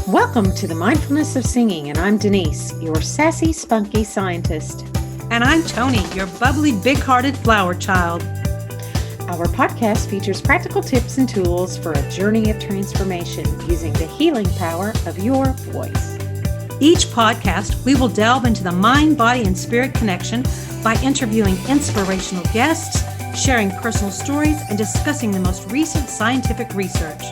Welcome to the Mindfulness of Singing, and I'm Denise, your sassy, spunky scientist. And I'm Tony, your bubbly, big-hearted flower child. Our podcast features practical tips and tools for a journey of transformation using the healing power of your voice. Each podcast, we will delve into the mind, body, and spirit connection by interviewing inspirational guests, sharing personal stories, and discussing the most recent scientific research.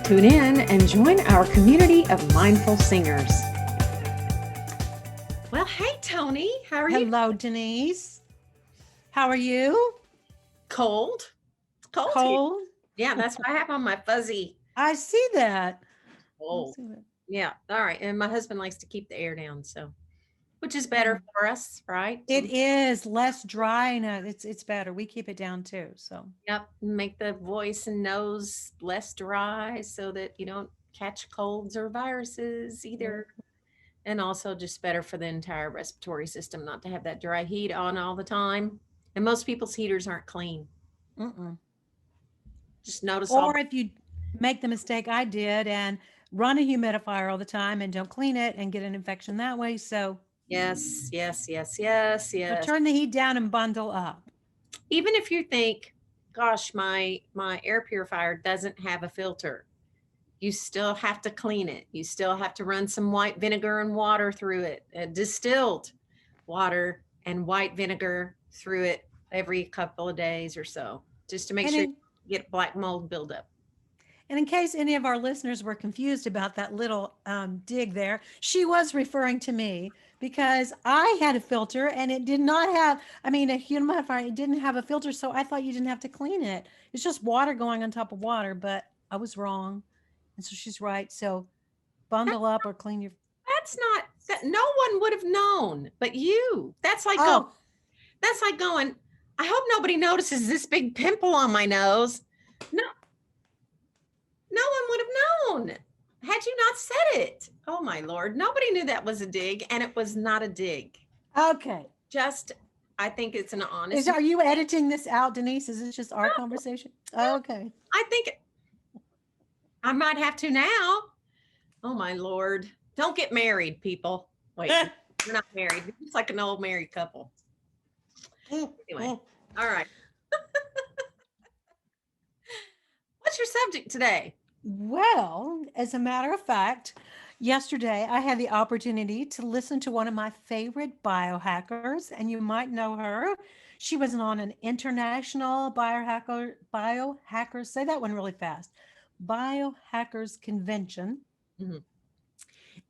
Tune in and join our community of mindful singers. Well, hey, Tony. How are you? Hello, Denise. How are you? Cold. Cold? Yeah, that's what I have on my fuzzy. I see that. Oh, yeah. All right. And my husband likes to keep the air down, so which is better for us, right? It is less dry. No, it's better. We keep it down too. So yep, make the voice and nose less dry so that you don't catch colds or viruses either. And also just better for the entire respiratory system not to have that dry heat on all the time. And most people's heaters aren't clean. Just notice. Or if you make the mistake I did and run a humidifier all the time and don't clean it and get an infection that way. So yes. So turn the heat down and bundle up. Even if you think, gosh, my air purifier doesn't have a filter, you still have to clean it. You still have to run some white vinegar and water through it, distilled water and white vinegar through it every couple of days or so, just to make sure you get black mold buildup. And in case any of our listeners were confused about that little dig there, she was referring to me because I had a filter and it did not have, a humidifier, it didn't have a filter. So I thought you didn't have to clean it. It's just water going on top of water, but I was wrong. And so she's right. So bundle up or clean your. That's not, that no one would have known but you. That's like, that's like going, I hope nobody notices this big pimple on my nose. No one would have known had you not said it. Oh my Lord. Nobody knew that was a dig, and it was not a dig. Okay. Just, I think it's an honest. Are you editing this out, Denise? Is this just our conversation? No. Okay. I think I might have to now. Oh my Lord. Don't get married, people. Wait, we're not married. It's like an old married couple. Anyway, all right. What's your subject today? Well, as a matter of fact, yesterday I had the opportunity to listen to one of my favorite biohackers, and you might know her. She was on an international biohackers, say that one really fast, biohackers convention. Mm-hmm.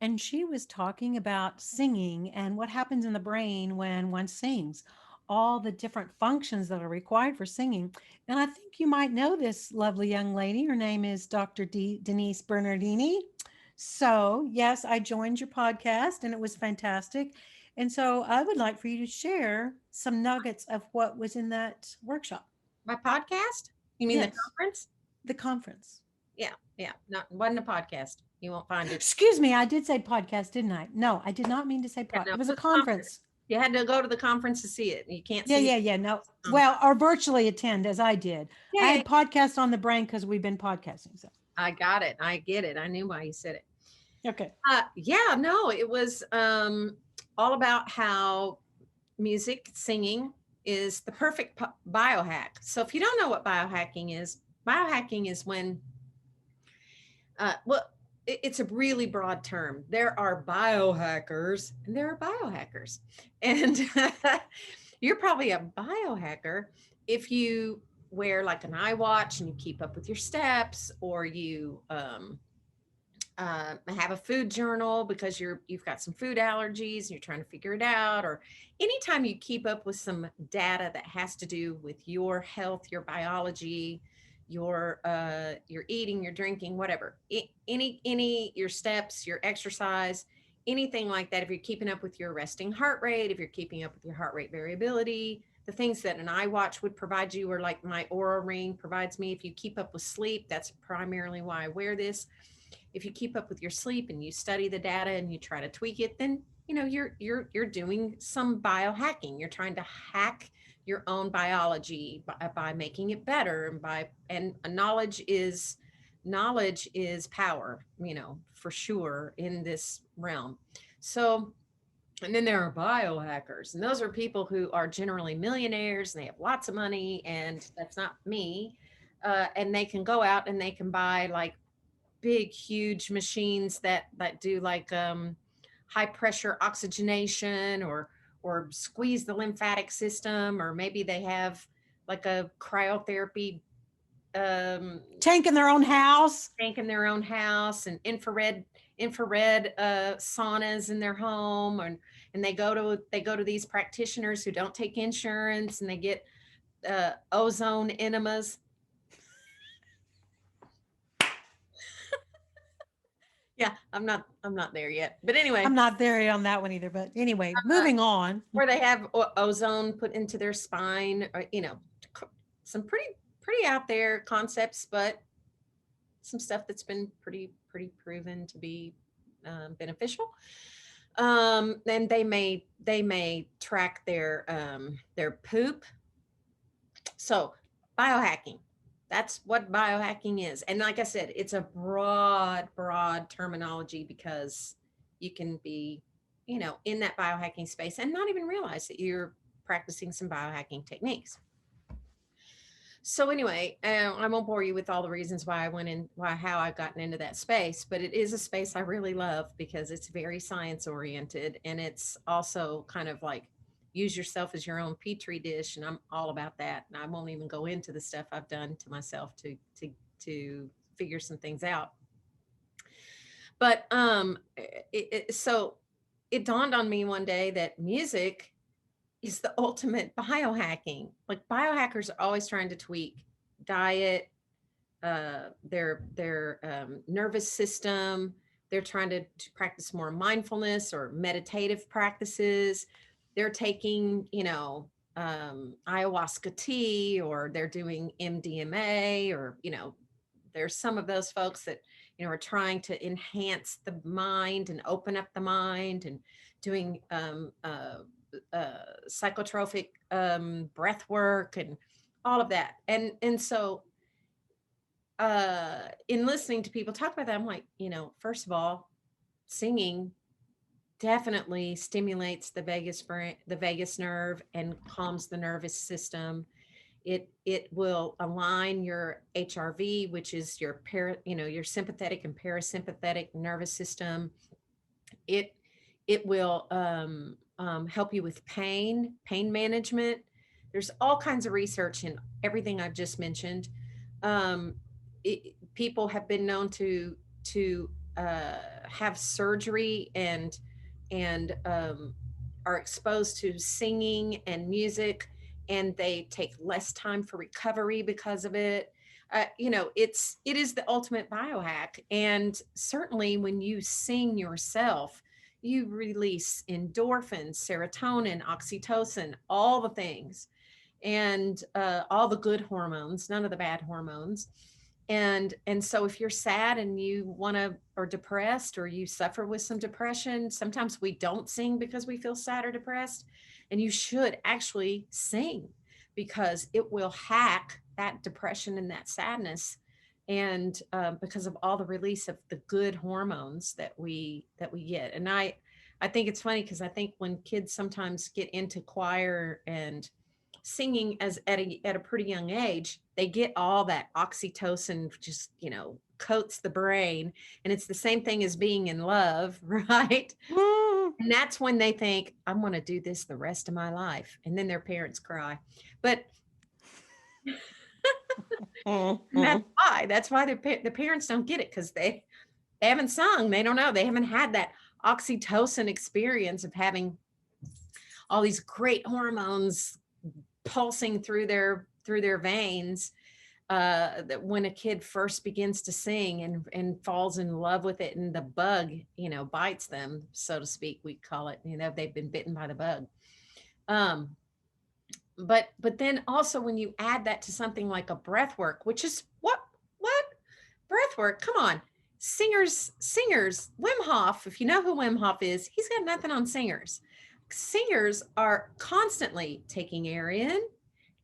And she was talking about singing and what happens in the brain when one sings, all the different functions that are required for singing. And I think you might know this lovely young lady. Her name is Dr. Denise Bernardini. So, yes, I joined your podcast and it was fantastic. And so I would like for you to share some nuggets of what was in that workshop. My podcast? You mean Yes. the conference? The conference. Yeah. Wasn't a podcast. You won't find it. Excuse me, I did say podcast, didn't I? No, I did not mean to say podcast. no, It was a conference. You had to go to the conference to see it. You can't see it. Yeah. No. Well, or virtually attend as I did. Yeah, I had podcast on the brain because we've been podcasting. So I got it. I get it. I knew why you said it. okay. It was all about how music, singing is the perfect biohack. So if you don't know what biohacking is when, it's a really broad term. There are biohackers and there are biohackers. And you're probably a biohacker if you wear like an iWatch and you keep up with your steps, or you have a food journal because you've got some food allergies and you're trying to figure it out, or anytime you keep up with some data that has to do with your health, your biology, your eating, your drinking, whatever, your steps, your exercise, anything like that. If you're keeping up with your resting heart rate, if you're keeping up with your heart rate variability, the things that an iWatch would provide you, or like my Aura Ring provides me. If you keep up with sleep, that's primarily why I wear this. If you keep up with your sleep and you study the data and you try to tweak it, then you're doing some biohacking. You're trying to hack your own biology by making it better, and knowledge is knowledge is power, for sure in this realm. So, and then there are biohackers, and those are people who are generally millionaires and they have lots of money, and that's not me. And they can go out and they can buy like big, huge machines that do like high pressure oxygenation, or squeeze the lymphatic system, or maybe they have like a cryotherapy um, Tank in their own house. tank in their own house, and infrared saunas in their home, and they go to these practitioners who don't take insurance, and they get ozone enemas. Yeah, I'm not there yet, but anyway, I'm not there on that one either. But anyway, moving on. where they have ozone put into their spine, or some pretty out there concepts, but some stuff that's been pretty proven to be beneficial. And they may track their poop. So biohacking, that's what biohacking is. And like I said, it's a broad terminology, because you can be, in that biohacking space and not even realize that you're practicing some biohacking techniques. So anyway, I won't bore you with all the reasons why I went in, how I've gotten into that space, but it is a space I really love because it's very science oriented, and it's also kind of like use yourself as your own petri dish, and I'm all about that. And I won't even go into the stuff I've done to myself to figure some things out. But so it dawned on me one day that music is the ultimate biohacking. Like biohackers are always trying to tweak diet, their nervous system. They're trying to practice more mindfulness or meditative practices. They're taking, ayahuasca tea, or they're doing MDMA, or there's some of those folks that are trying to enhance the mind and open up the mind, and doing psychotropic breath work and all of that. And so in listening to people talk about that, I'm like, first of all, singing definitely stimulates the vagus nerve, and calms the nervous system. It will align your HRV, which is your sympathetic and parasympathetic nervous system. It will help you with pain management. There's all kinds of research in everything I've just mentioned. People have been known to have surgery, and are exposed to singing and music, and they take less time for recovery because of it. It is the ultimate biohack. And certainly when you sing yourself, you release endorphins, serotonin, oxytocin, all the things, and all the good hormones, none of the bad hormones. And so if you're sad and you want to, or depressed, or you suffer with some depression, sometimes we don't sing because we feel sad or depressed, and you should actually sing, because it will hack that depression and that sadness. And because of all the release of the good hormones that we get. And I think it's funny, because I think when kids sometimes get into choir and singing as at a pretty young age, they get all that oxytocin, just coats the brain, and it's the same thing as being in love, right? Mm. And that's when they think, I'm going to do this the rest of my life, and then their parents cry. But and that's why the parents don't get it, because they haven't sung, they don't know, they haven't had that oxytocin experience of having all these great hormones pulsing through their veins, that when a kid first begins to sing and falls in love with it, and the bug bites them, so to speak, we call it, they've been bitten by the bug. But then also, when you add that to something like a breath work, which is what breath work, come on, singers, Wim Hof, if you know who Wim Hof is, he's got nothing on singers. Singers are constantly taking air in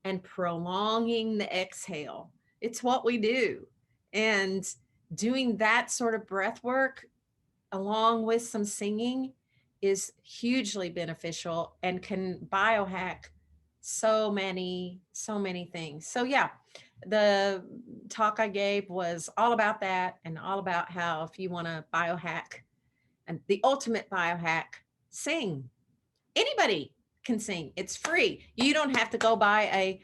and prolonging the exhale. It's what we do. And doing that sort of breath work along with some singing is hugely beneficial and can biohack so many things. So yeah, the talk I gave was all about that and all about how if you want to biohack and the ultimate biohack, sing. Anybody can sing. It's free. You don't have to go buy a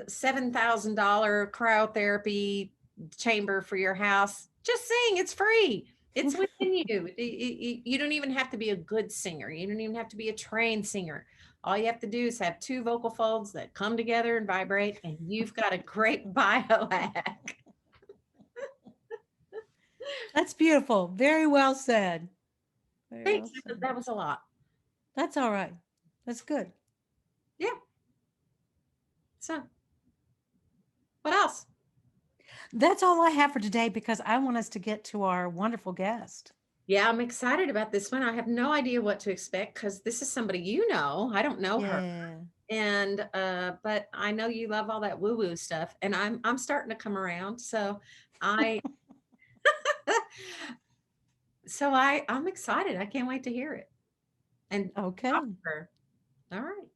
$7,000 cryotherapy chamber for your house. Just sing. It's free. It's within you. You don't even have to be a good singer. You don't even have to be a trained singer. All you have to do is have two vocal folds that come together and vibrate, and you've got a great biohack. That's beautiful. Very well said. Very well Thanks. said. That was a lot. That's all right. That's good. Yeah. So, what else? That's all I have for today because I want us to get to our wonderful guest. Yeah, I'm excited about this one. I have no idea what to expect because this is somebody you know. I don't know her. Yeah. And but I know you love all that woo-woo stuff. And I'm starting to come around. So I I'm excited. I can't wait to hear it and talk Okay. to her. All right.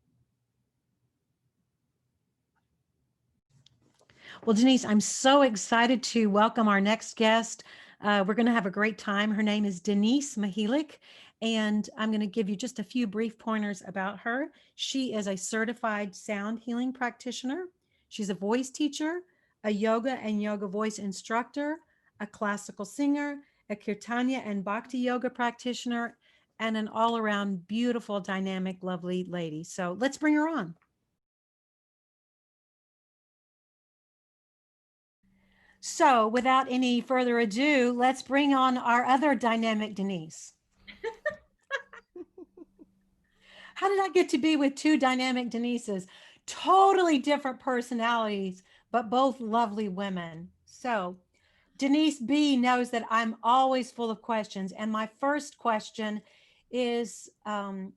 Well, Denise, I'm so excited to welcome our next guest. We're going to have a great time. Her name is Denise Mihalik, and I'm going to give you just a few brief pointers about her. She is a certified sound healing practitioner. She's a voice teacher, a yoga and yoga voice instructor, a classical singer, a kirtanya and bhakti yoga practitioner, and an all around beautiful, dynamic, lovely lady. So let's bring her on. So, without any further ado, let's bring on our other dynamic Denise. How did I get to be with two dynamic Denises? Totally different personalities, but both lovely women. So, Denise B knows that I'm always full of questions. And my first question is I'm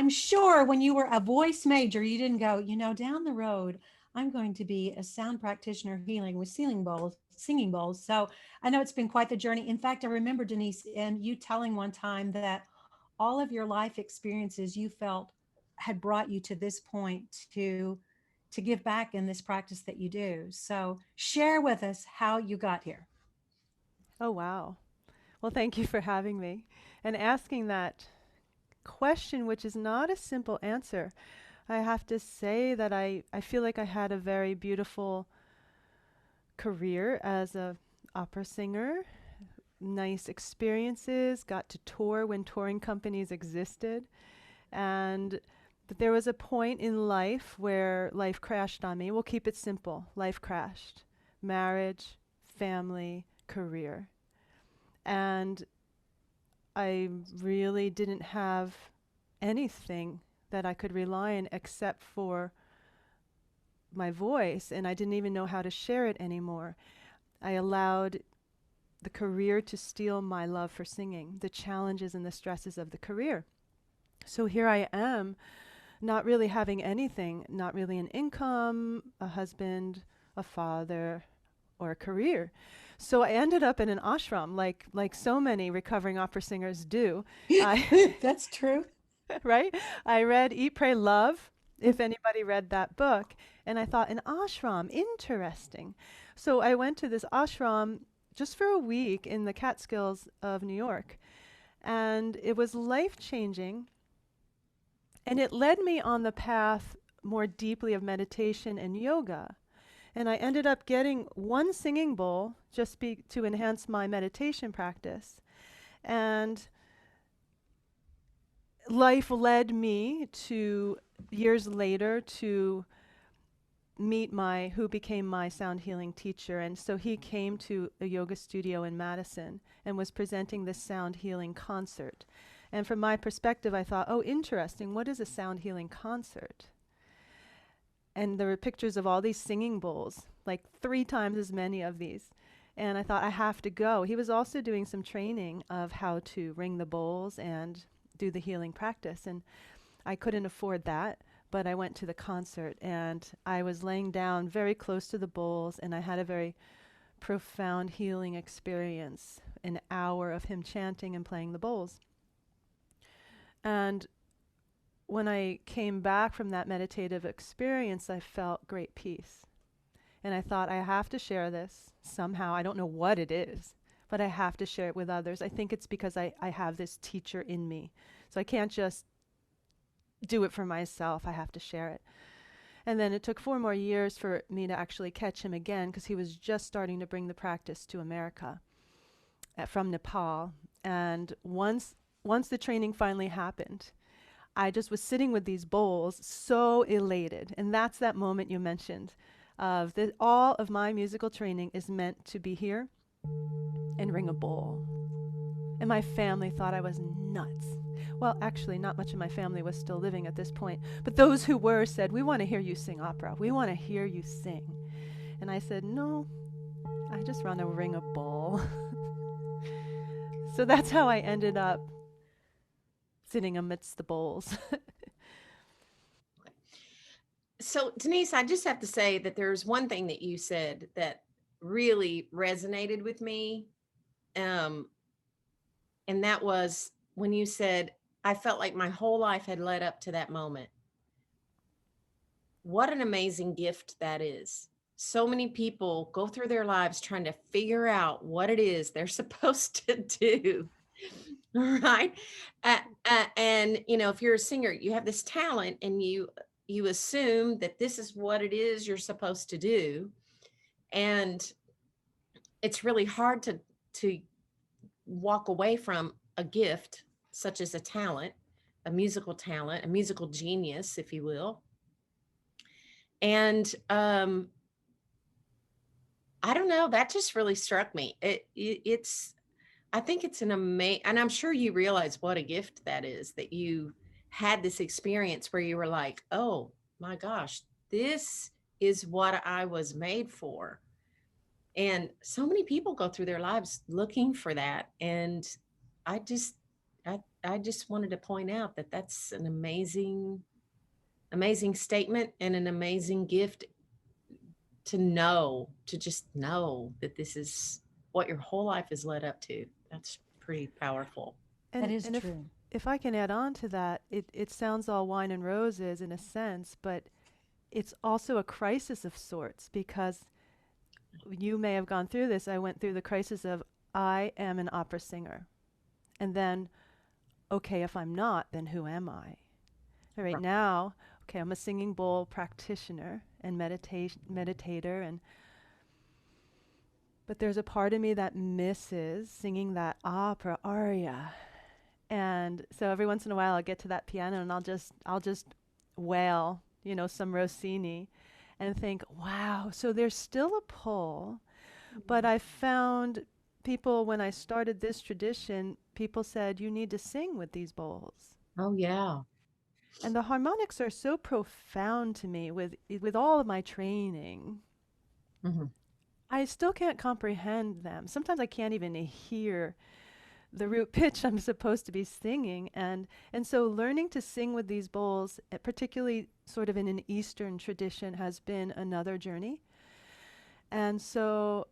sure when you were a voice major, you didn't go, down the road, I'm going to be a sound practitioner healing with singing bowls. So I know it's been quite the journey. In fact, I remember, Denise, and you telling one time that all of your life experiences you felt had brought you to this point to give back in this practice that you do. So share with us how you got here. Oh, wow. Well, thank you for having me and asking that question, which is not a simple answer. I have to say that I feel like I had a very beautiful career as a opera singer, nice experiences, got to tour when touring companies existed. And but there was a point in life where life crashed on me. We'll keep it simple. Life crashed. Marriage, family, career. And I really didn't have anything that I could rely on except for my voice, and I didn't even know how to share it anymore. I allowed the career to steal my love for singing, the challenges and the stresses of the career. So here I am, not really having anything, not really an income, a husband, a father, or a career. So I ended up in an ashram, like so many recovering opera singers do. I That's true. right? I read Eat, Pray, Love, if anybody read that book, and I thought, an ashram, interesting. So I went to this ashram just for a week in the Catskills of New York, and it was life-changing, and it led me on the path more deeply of meditation and yoga. And I ended up getting one singing bowl just to enhance my meditation practice. And life led me to years later to meet who became my sound healing teacher. And so he came to a yoga studio in Madison and was presenting this sound healing concert. And from my perspective, I thought, oh, interesting. What is a sound healing concert? And there were pictures of all these singing bowls, like 3 times as many of these. And I thought, I have to go. He was also doing some training of how to ring the bowls and do the healing practice. And I couldn't afford that, but I went to the concert and I was laying down very close to the bowls, and I had a very profound healing experience, an hour of him chanting and playing the bowls. And when I came back from that meditative experience, I felt great peace. And I thought, I have to share this somehow. I don't know what it is, but I have to share it with others. I think it's because I have this teacher in me. So I can't just do it for myself. I have to share it. And then it took 4 more years for me to actually catch him again, because he was just starting to bring the practice to America from Nepal. And once the training finally happened, I just was sitting with these bowls, so elated. And that's that moment you mentioned of all of my musical training is meant to be here and ring a bowl. And my family thought I was nuts. Well, actually, not much of my family was still living at this point, but those who were said, "We want to hear you sing opera. We want to hear you sing." And I said, "No, I just want to ring a bowl." So that's how I ended up sitting amidst the bowls. So, Denise, I just have to say that there's one thing that you said that really resonated with me. And that was when you said, I felt like my whole life had led up to that moment. What an amazing gift that is. So many people go through their lives trying to figure out what it is they're supposed to do. Right. And, if you're a singer, you have this talent and you assume that this is what it is you're supposed to do. And it's really hard to walk away from a gift such as a talent, a musical talent, a musical genius, if you will. And I don't know, that just really struck me. I think it's an amazing, and I'm sure you realize what a gift that is, that you had this experience where you were like, oh my gosh, this is what I was made for. And so many people go through their lives looking for that. And I just, I just wanted to point out that that's an amazing, amazing statement and an amazing gift to just know that this is what your whole life is led up to. That's pretty powerful. That is And true. if I can add on to that, it sounds all wine and roses in a sense, but it's also a crisis of sorts, because you may have gone through this. I went through the crisis of, I am an opera singer. And then, okay, if I'm not, then who am I? All right, Right. now, okay, I'm a singing bowl practitioner and meditator, but there's a part of me that misses singing that opera aria. And so every once in a while I'll get to that piano and I'll just wail, some Rossini, and think, wow, so there's still a pull. But I found people, when I started this tradition, people said, you need to sing with these bowls. Oh, yeah. And the harmonics are so profound to me with all of my training. Mhm. I still can't comprehend them. Sometimes I can't even hear the root pitch I'm supposed to be singing. And so learning to sing with these bowls, particularly sort of in an Eastern tradition, has been another journey. And so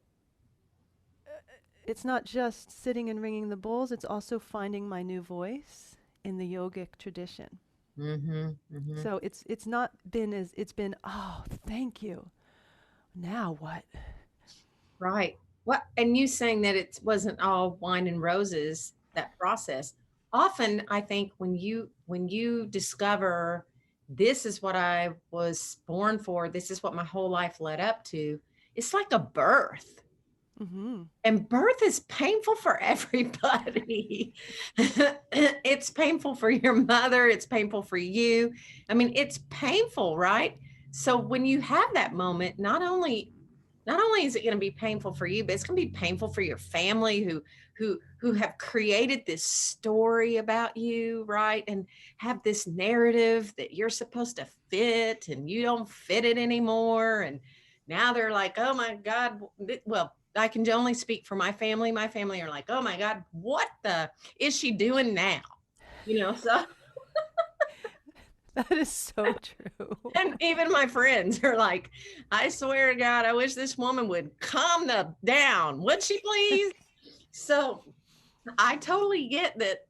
it's not just sitting and ringing the bowls, it's also finding my new voice in the yogic tradition. Mhm. Mhm. So it's not been as, it's been, oh, thank you. Now what? Right. What, and you saying that it wasn't all wine and roses, that process. Often I think when you discover this is what I was born for, this is what my whole life led up to, it's like a birth. Mm-hmm. And birth is painful for everybody. It's painful for your mother, it's painful for you. I mean, it's painful, right? So when you have that moment, not only is it going to be painful for you, but it's going to be painful for your family who have created this story about you, right? And have this narrative that you're supposed to fit and you don't fit it anymore. And now they're like, oh my God. Well, I can only speak for my family. My family are like, oh my God, what the is she doing now? So That is so true. And even my friends are like, I swear to God, I wish this woman would calm the down. Would she please? So I totally get that.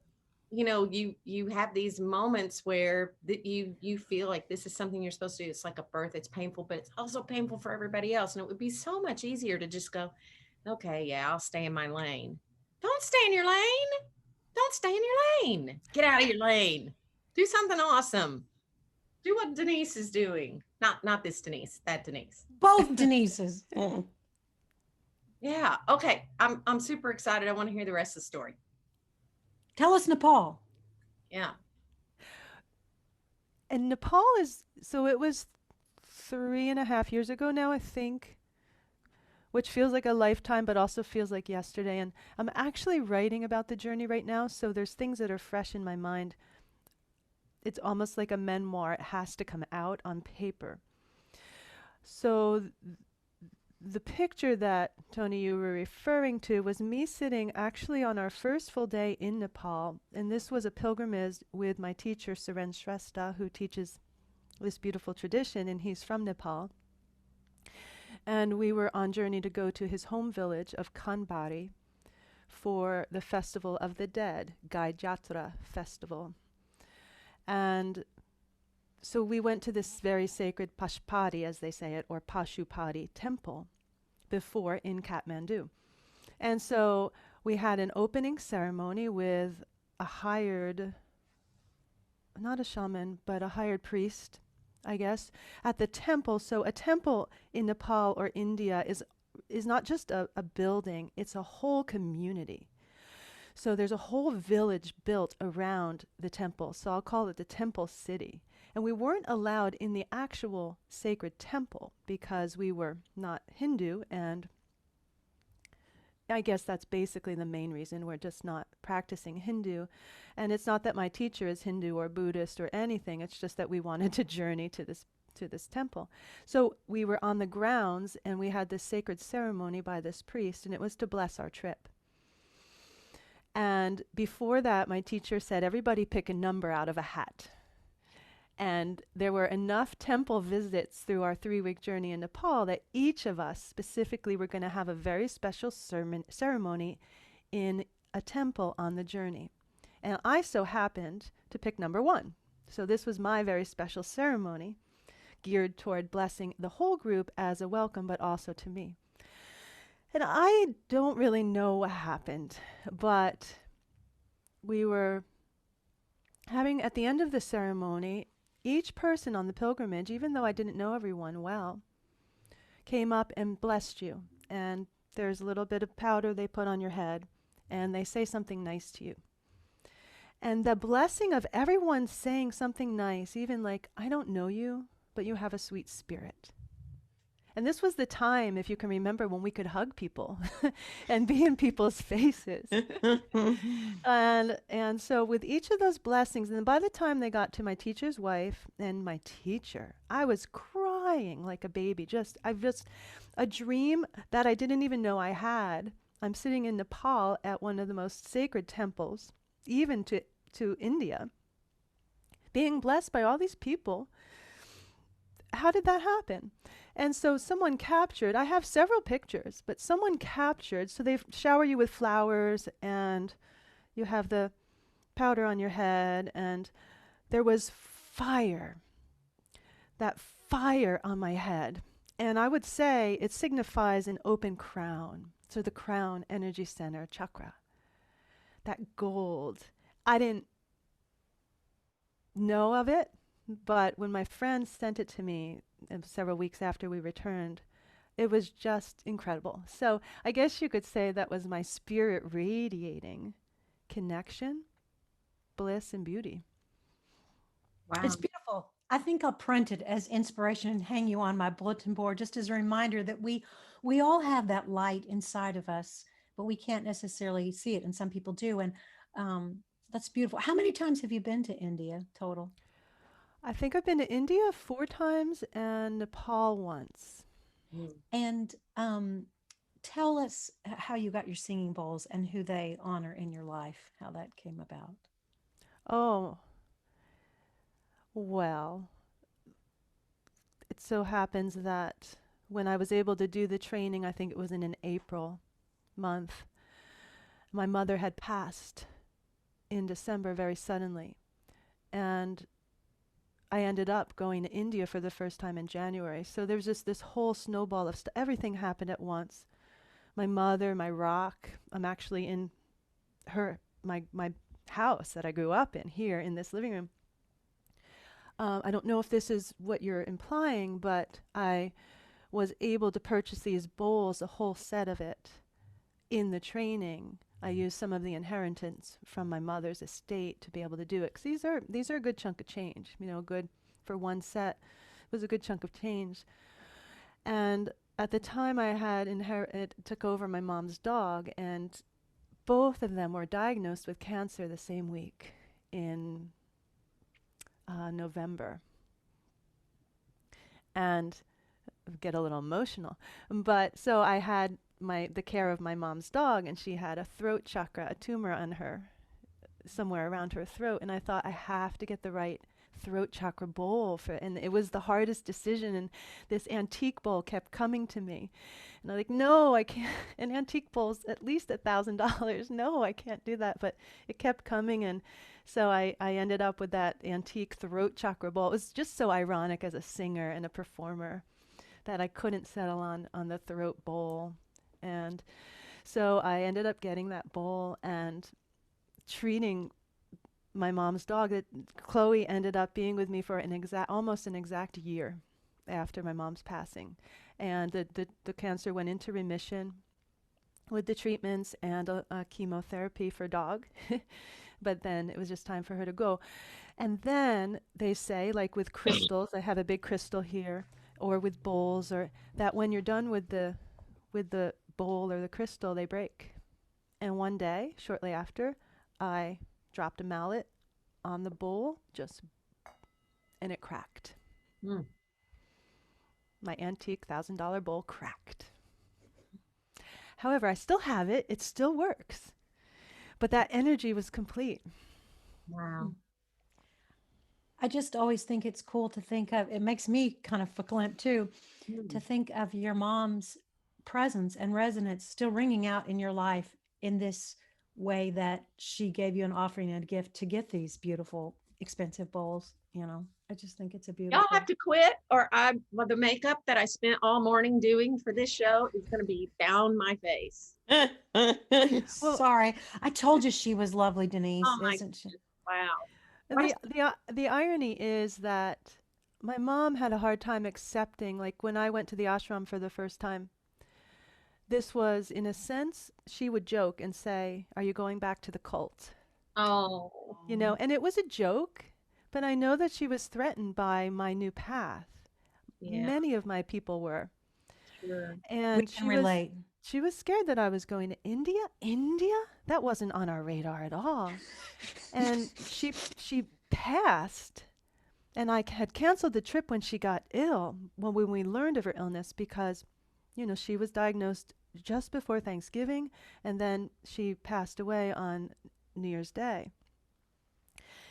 You have these moments where that you feel like this is something you're supposed to do. It's like a birth. It's painful, but it's also painful for everybody else. And it would be so much easier to just go, okay, yeah, I'll stay in my lane. Don't stay in your lane. Don't stay in your lane. Get out of your lane. Do something awesome. Do what Denise is doing. Not this Denise, that Denise. Both Denises. Yeah. Okay. I'm super excited. I want to hear the rest of the story. Tell us Nepal. Yeah. And Nepal is, so it was 3.5 years ago now, I think, which feels like a lifetime, but also feels like yesterday. And I'm actually writing about the journey right now, so there's things that are fresh in my mind. It's almost like a memoir. It has to come out on paper. So the picture that, Tony, you were referring to was me sitting actually on our first full day in Nepal. And this was a pilgrimage with my teacher, Suren Shrestha, who teaches this beautiful tradition, and he's from Nepal. And we were on journey to go to his home village of Kanbari for the Festival of the Dead, Gai Jatra Festival. And so we went to this very sacred Pashupati, as they say it, or Pashupati temple before in Kathmandu. And so we had an opening ceremony with a hired, not a shaman, but a hired priest, I guess, at the temple. So a temple in Nepal or India is not just a building, it's a whole community. So there's a whole village built around the temple. So I'll call it the temple city. And we weren't allowed in the actual sacred temple because we were not Hindu, and I guess that's basically the main reason. We're just not practicing Hindu. And it's not that my teacher is Hindu or Buddhist or anything. It's just that we wanted to journey to this temple. So we were on the grounds and we had this sacred ceremony by this priest, and it was to bless our trip. And before that, my teacher said, everybody pick a number out of a hat. And there were enough temple visits through our 3-week journey in Nepal that each of us specifically were going to have a very special ceremony in a temple on the journey. And I so happened to pick number 1. So this was my very special ceremony geared toward blessing the whole group as a welcome, but also to me. And I don't really know what happened, but we were having, at the end of the ceremony, each person on the pilgrimage, even though I didn't know everyone well, came up and blessed you. And there's a little bit of powder they put on your head, and they say something nice to you. And the blessing of everyone saying something nice, even like, I don't know you, but you have a sweet spirit. And this was the time, if you can remember, when we could hug people and be in people's faces. And so with each of those blessings, and by the time they got to my teacher's wife and my teacher, I was crying like a baby. I've just a dream that I didn't even know I had. I'm sitting in Nepal at one of the most sacred temples, even to India, being blessed by all these people. How did that happen? And so someone captured, I have several pictures, but someone captured, so they shower you with flowers and you have the powder on your head, and there was fire, that fire on my head. And I would say it signifies an open crown. So the crown energy center chakra, that gold. I didn't know of it, but when my friend sent it to me several weeks after we returned, it was just incredible. So I guess you could say that was my spirit radiating connection, bliss, and beauty. Wow. It's beautiful. I think I'll print it as inspiration and hang you on my bulletin board just as a reminder that we all have that light inside of us, but we can't necessarily see it, and some people do. And that's beautiful. How many times have you been to India total? I think I've been to India 4 times and Nepal once. And tell us how you got your singing bowls and who they honor in your life, how that came about. Oh, Well, it so happens that when I was able to do the training, I think it was in an April month, my mother had passed in December very suddenly. And I ended up going to India for the first time in January. So there was just this whole snowball of everything happened at once. My mother, my rock, I'm actually in my house that I grew up in here in this living room. I don't know if this is what you're implying, but I was able to purchase these bowls, a whole set of it, in the training. I used some of the inheritance from my mother's estate to be able to do it. 'Cause these are a good chunk of change, good for one set. It was a good chunk of change. And at the time I had took over my mom's dog, and both of them were diagnosed with cancer the same week in November. And get a little emotional. But so I had the care of my mom's dog, and she had a throat chakra, a tumor on her, somewhere around her throat. And I thought, I have to get the right throat chakra bowl and it was the hardest decision. And this antique bowl kept coming to me. And I'm like, no, I can't. An antique bowl's at least $1,000. No, I can't do that. But it kept coming. And so I ended up with that antique throat chakra bowl. It was just so ironic as a singer and a performer that I couldn't settle on the throat bowl. And so I ended up getting that bowl and treating my mom's dog. Chloe ended up being with me for almost an exact year after my mom's passing. And the cancer went into remission with the treatments and a chemotherapy for dog. But then it was just time for her to go. And then they say, like with crystals, I have a big crystal here, or with bowls, or that when you're done with the bowl or the crystal, they break. And one day, shortly after, I dropped a mallet on the bowl, and it cracked. Mm. My antique $1,000 bowl cracked. However, I still have it. It still works. But that energy was complete. Wow. I just always think it's cool to think of, it makes me kind of verklempt too, to think of your mom's presence and resonance still ringing out in your life in this way that she gave you an offering and a gift to get these beautiful, expensive bowls. I just think it's a beautiful. Y'all have to quit, or the makeup that I spent all morning doing for this show is going to be down my face. Well, sorry, I told you she was lovely, Denise. Oh my Isn't she? Wow. The irony is that my mom had a hard time accepting, like when I went to the ashram for the first time, this was, in a sense, she would joke and say, "Are you going back to the cult?" Oh. And it was a joke, but I know that she was threatened by my new path. Yeah. Many of my people were. Sure. And We can relate. She was scared that I was going to India. India? That wasn't on our radar at all. And she passed, and I had canceled the trip when she got ill, when we learned of her illness, because, she was diagnosed just before Thanksgiving, and then she passed away on New Year's Day.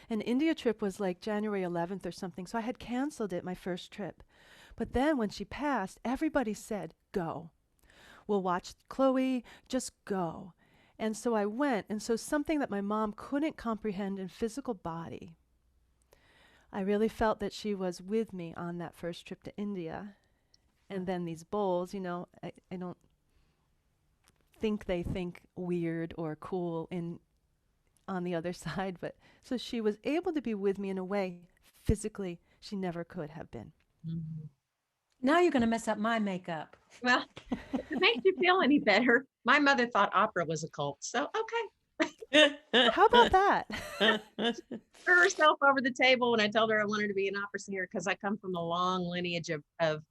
An India trip was like January 11th or something, so I had canceled it, my first trip. But then when she passed, everybody said, go. We'll watch Chloe, just go. And so I went, and so something that my mom couldn't comprehend in physical body, I really felt that she was with me on that first trip to India. And then these bowls, I don't think they think weird or cool on the other side, but so she was able to be with me in a way physically she never could have been. Mm-hmm. Now you're going to mess up my makeup. Well, if it makes you feel any better, my mother thought opera was a cult, so okay. How about that? Threw herself over the table when I told her I wanted to be an opera singer, because I come from a long lineage of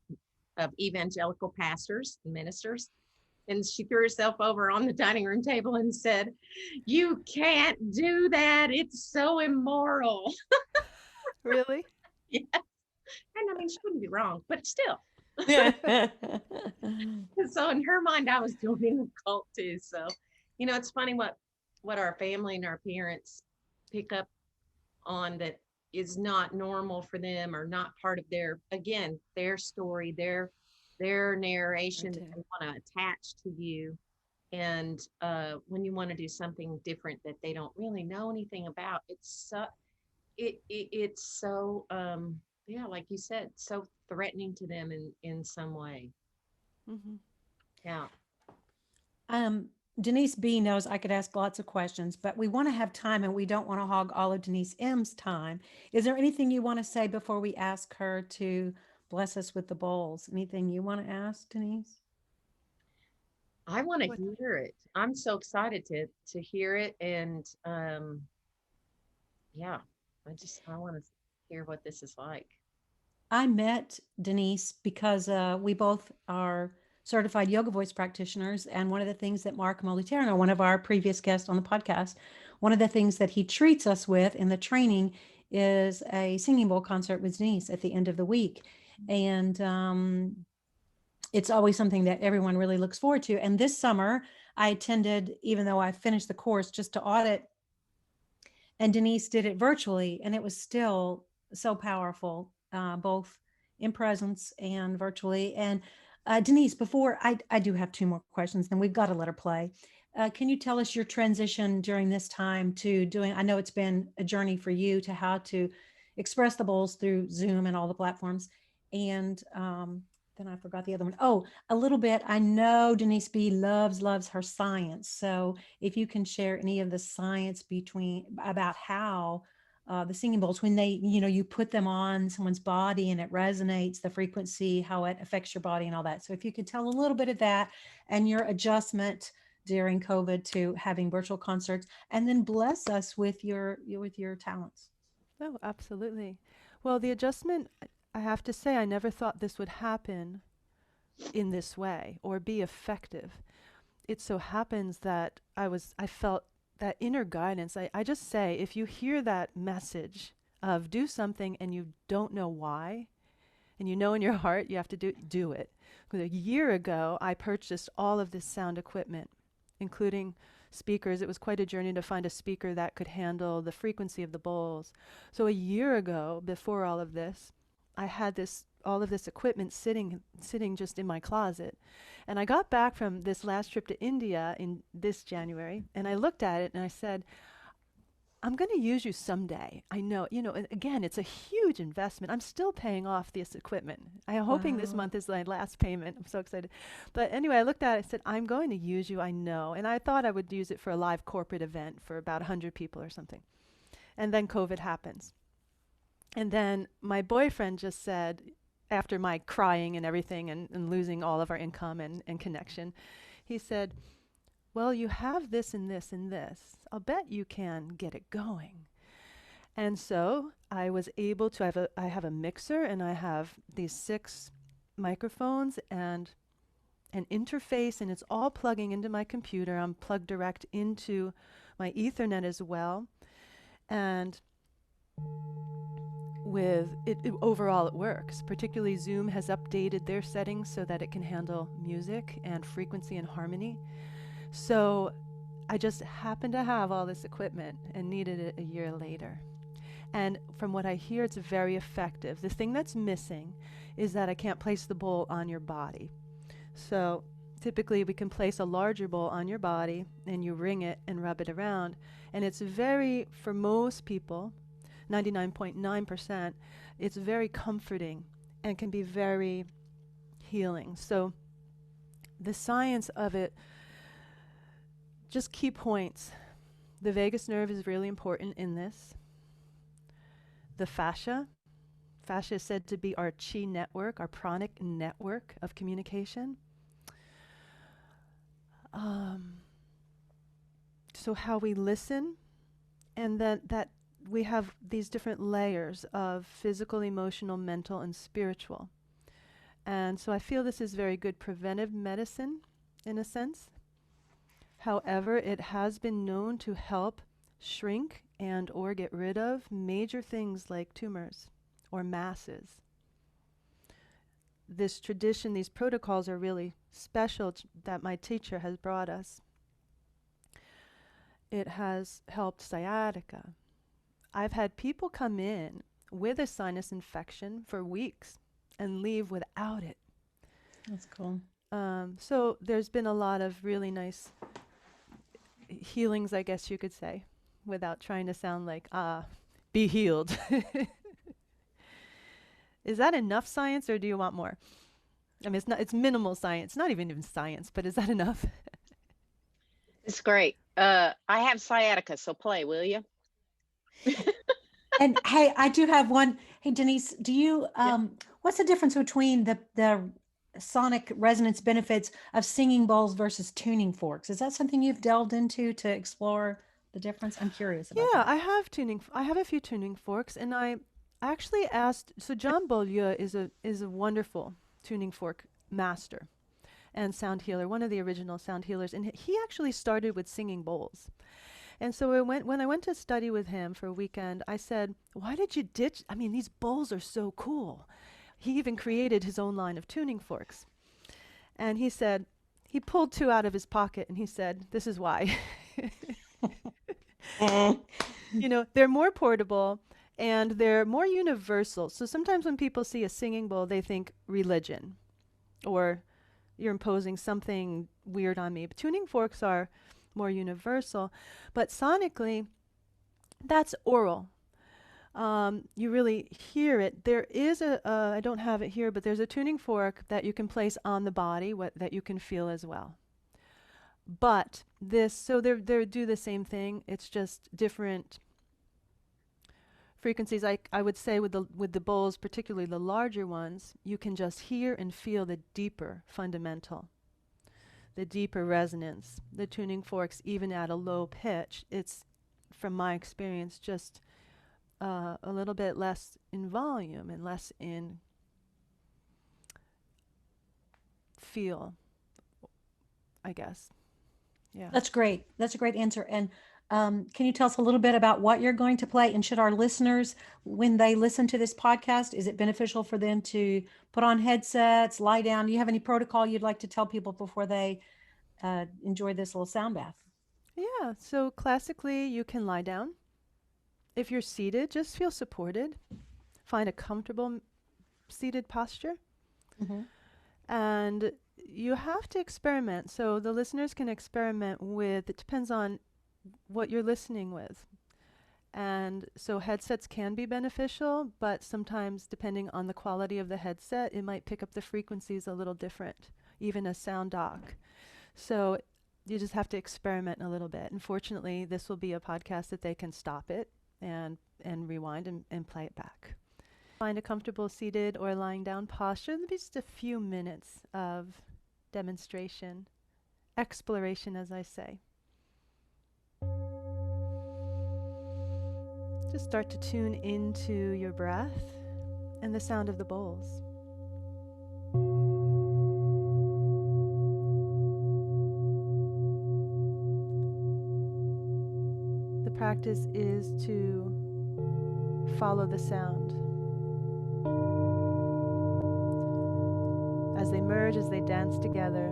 evangelical pastors and ministers. And she threw herself over on the dining room table and said, "You can't do that. It's so immoral." Really? Yes. And I mean, she wouldn't be wrong, but still. So in her mind, I was joining the cult too. So, it's funny what our family and our parents pick up on, that is not normal for them or not part of their, again, their story, their There narration that too. they want to attach to you. And when you want to do something different that they don't really know anything about, it's so yeah, like you said, so threatening to them in some way. Hmm. Yeah. Um, Denise B knows I could ask lots of questions, but we want to have time and we don't want to hog all of Denise M's time. Is there anything you want to say before we ask her to bless us with the bowls? Anything you want to ask, Denise? I want to What? hear it. I'm so excited to hear it. And yeah, I want to hear what this is like. I met Denise because we both are certified yoga voice practitioners. And one of the things that Mark Moliterno, one of our previous guests on the podcast, one of the things that he treats us with in the training is a singing bowl concert with Denise at the end of the week. And it's always something that everyone really looks forward to. And this summer, I attended, even though I finished the course, just to audit, and Denise did it virtually, and it was still so powerful, both in presence and virtually. And Denise, before I do have two more questions, then we've got to let her play. Can you tell us your transition during this time to doing? I know it's been a journey for you to how to express the bowls through Zoom and all the platforms, and then I forgot the other one. Oh, a little bit. I know Denise B loves her science, so if you can share any of the science between about how the singing bowls, when they, you put them on someone's body and it resonates, the frequency, how it affects your body and all that. So if you could tell a little bit of that and your adjustment during COVID to having virtual concerts, and then bless us with your talents. Oh, absolutely. Well, the adjustment, I have to say, I never thought this would happen in this way or be effective. It so happens that I felt that inner guidance. I just say, if you hear that message of do something and you don't know why, and you know in your heart you have to do it. Because a year ago, I purchased all of this sound equipment, including speakers. It was quite a journey to find a speaker that could handle the frequency of the bowls. So a year ago, before all of this, I had all of this equipment sitting just in my closet. And I got back from this last trip to India in this January, and I looked at it and I said, I'm going to use you someday. I know, and again, it's a huge investment. I'm still paying off this equipment. I'm hoping this Wow. month is my last payment. I'm so excited. But anyway, I looked at it, I said, I'm going to use you, I know. And I thought I would use it for a live corporate event for about 100 people or something. And then COVID happens. And then my boyfriend just said, after my crying and everything and losing all of our income and connection, he said, well, you have this and this and this. I'll bet you can get it going. And so I was able to I have a mixer and I have these 6 microphones and an interface, and it's all plugging into my computer. I'm plugged direct into my Ethernet as well. And with overall it works. Particularly Zoom has updated their settings so that it can handle music and frequency and harmony. So I just happened to have all this equipment and needed it a year later. And from what I hear, it's very effective. The thing that's missing is that I can't place the bowl on your body. So typically we can place a larger bowl on your body and you ring it and rub it around. And it's very, for most people, 99.9%, it's very comforting and can be very healing. So the science of it, just key points. The vagus nerve is really important in this. The fascia. Fascia is said to be our chi network, our pranic network of communication. So how we listen, and then that we have these different layers of physical, emotional, mental, and spiritual. And so I feel this is very good preventive medicine in a sense. However, it has been known to help shrink and or get rid of major things like tumors or masses. This tradition, these protocols are really special that my teacher has brought us. It has helped sciatica, I've had people come in with a sinus infection for weeks and leave without it. That's cool. So there's been a lot of really nice healings, I guess you could say, without trying to sound like, be healed. Is that enough science, or do you want more? I mean, it's minimal science, not even science, but is that enough? It's great. I have sciatica, so play, will you? And hey, I do have one. Hey, Denise, do you, Yeah. what's the difference between the sonic resonance benefits of singing bowls versus tuning forks? Is that something you've delved into to explore the difference? I'm curious about Yeah, that. I have a few tuning forks, and I actually asked. So John Beaulieu is a wonderful tuning fork master and sound healer, one of the original sound healers, and he actually started with singing bowls. And so when I went to study with him for a weekend, I said, "Why did you ditch? I mean, these bowls are so cool." He even created his own line of tuning forks, and he said he pulled two out of his pocket, and he said, "This is why." You know, they're more portable and they're more universal. So sometimes when people see a singing bowl, they think religion or you're imposing something weird on me. But tuning forks are more universal. But sonically, that's oral. You really hear it. There is I don't have it here, but there's a tuning fork that you can place on the body that you can feel as well. But so they do the same thing. It's just different frequencies. I would say with the bowls, particularly the larger ones, you can just hear and feel the deeper fundamental, the deeper resonance. The tuning forks, even at a low pitch, it's, from my experience, just a little bit less in volume and less in feel, I guess. Yeah. That's great. That's a great answer. And can you tell us a little bit about what you're going to play? And should our listeners, when they listen to this podcast, is it beneficial for them to put on headsets, lie down? Do you have any protocol you'd like to tell people before they enjoy this little sound bath? Yeah. So classically, you can lie down. If you're seated, just feel supported. Find a comfortable seated posture. Mm-hmm. And you have to experiment. So the listeners can experiment with, it depends on what you're listening with. And so headsets can be beneficial, but sometimes depending on the quality of the headset, it might pick up the frequencies a little different, even a sound dock. So you just have to experiment a little bit. And fortunately, this will be a podcast that they can stop it and rewind and play it back. Find a comfortable seated or lying down posture. It'll be just a few minutes of demonstration, exploration, as I say. Just start to tune into your breath and the sound of the bowls. The practice is to follow the sound. As they merge, as they dance together,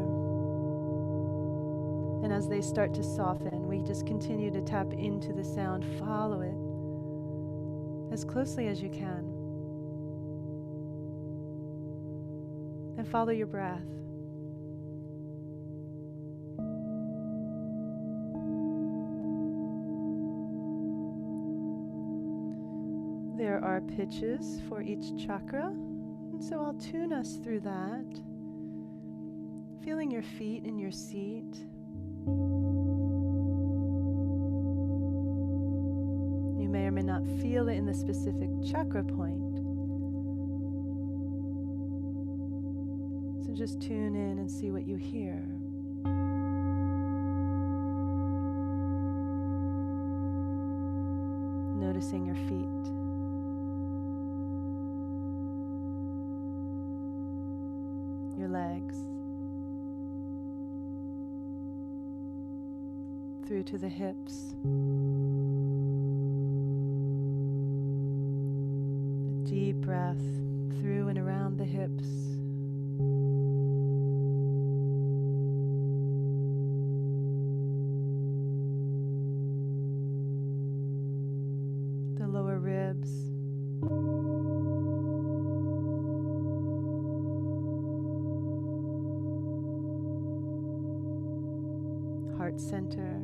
and as they start to soften, we just continue to tap into the sound, follow it as closely as you can, and follow your breath. There are pitches for each chakra, and so I'll tune us through that, feeling your feet in your seat. You may or may not feel it in the specific chakra point. So just tune in and see what you hear. Noticing your feet. Your legs. Through to the hips. A deep breath through and around the hips. The heart center.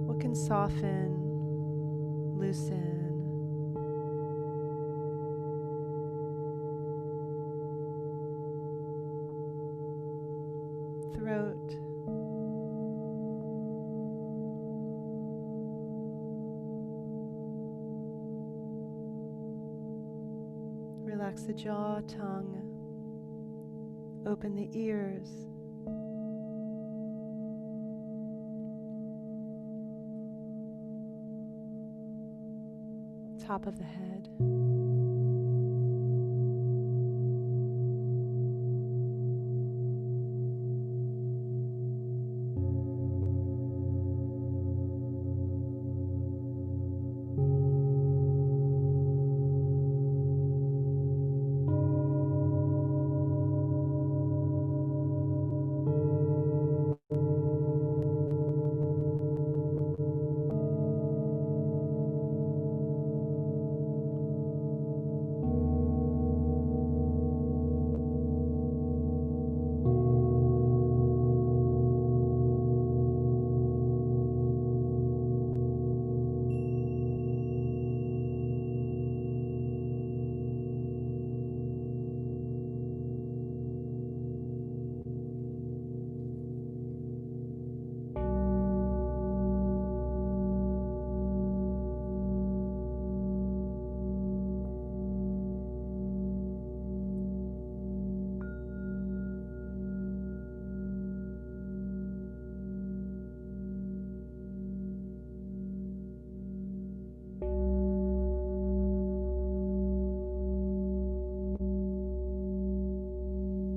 What can soften, loosen, throat, relax the jaw, tongue, open the ears, top of the head.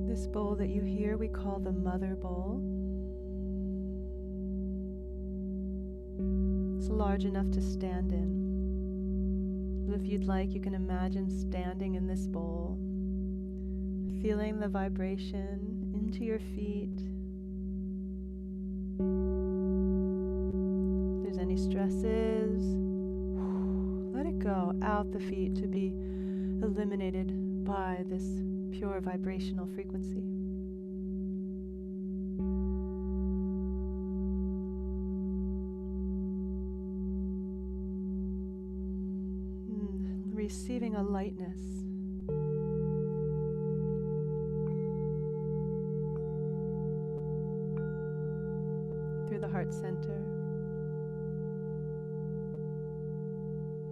This bowl that you hear we call the mother bowl. It's large enough to stand in. But if you'd like, you can imagine standing in this bowl, feeling the vibration into your feet. If there's any stresses, let it go out the feet to be eliminated by this pure vibrational frequency. Receiving a lightness. Through the heart center.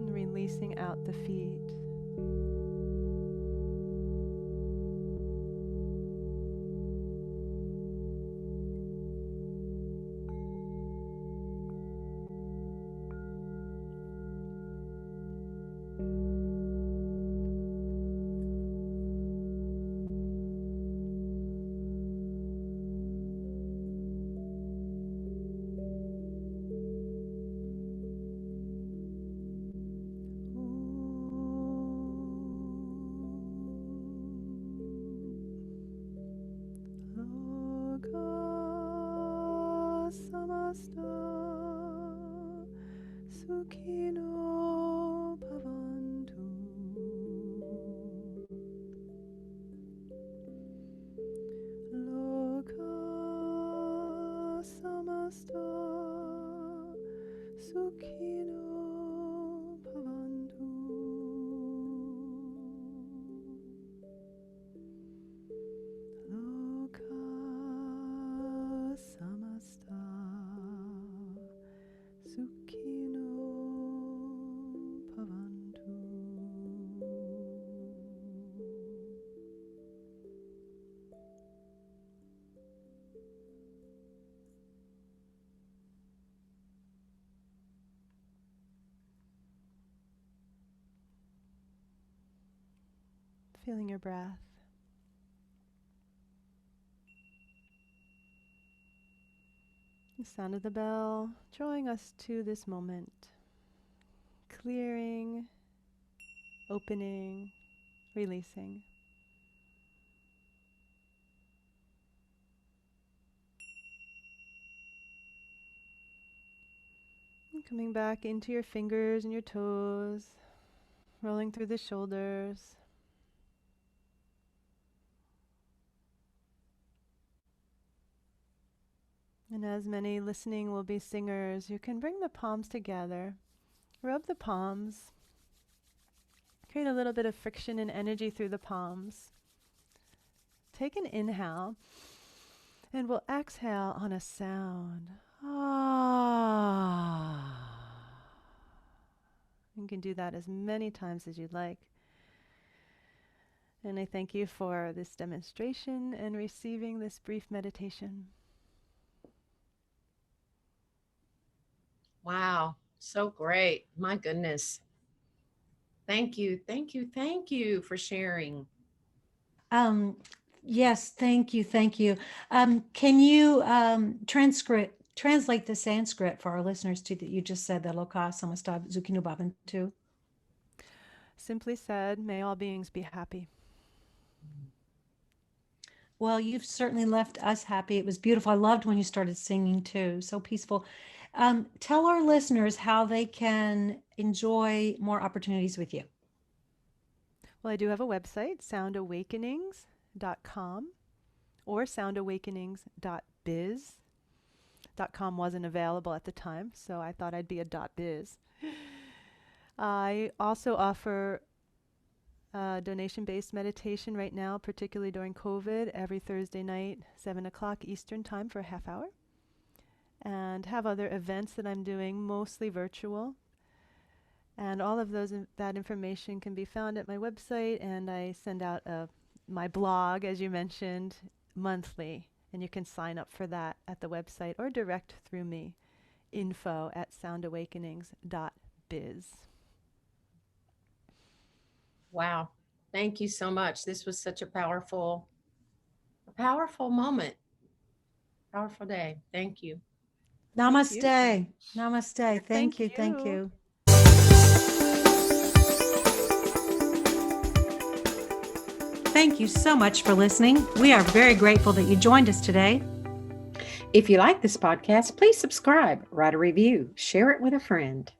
And releasing out the feet. Sukhino bhavantu. Loka samasta sukhino bhavantu. Loka samasta sukhino bhavantu. Feeling your breath. The sound of the bell drawing us to this moment. Clearing, opening, releasing. And coming back into your fingers and your toes, rolling through the shoulders. And as many listening will be singers, you can bring the palms together, rub the palms, create a little bit of friction and energy through the palms. Take an inhale, and we'll exhale on a sound. Ah. You can do that as many times as you'd like. And I thank you for this demonstration and receiving this brief meditation. Wow. So great. My goodness. Thank you. Thank you. Thank you for sharing. Yes, thank you, thank you. Can you translate the Sanskrit for our listeners too that you just said, the Loka Samasta Zukhino Bhavantu? Simply said, may all beings be happy. Well, you've certainly left us happy. It was beautiful. I loved when you started singing too. So peaceful. Tell our listeners how they can enjoy more opportunities with you. Well, I do have a website, soundawakenings.com or soundawakenings.biz. .com wasn't available at the time, so I thought I'd be a .biz. I also offer donation-based meditation right now, particularly during COVID, every Thursday night, 7 o'clock Eastern time for a half hour. And have other events that I'm doing, mostly virtual. And all of that information can be found at my website, and I send out my blog, as you mentioned, monthly. And you can sign up for that at the website or direct through me, info@soundawakenings.biz. Wow. Thank you so much. This was such a powerful moment. Powerful day. Thank you. Thank you. Namaste. Namaste. Thank you. Thank you. you. Thank you so much for listening. We are very grateful that you joined us today. If you like this podcast, please subscribe, write a review, share it with a friend.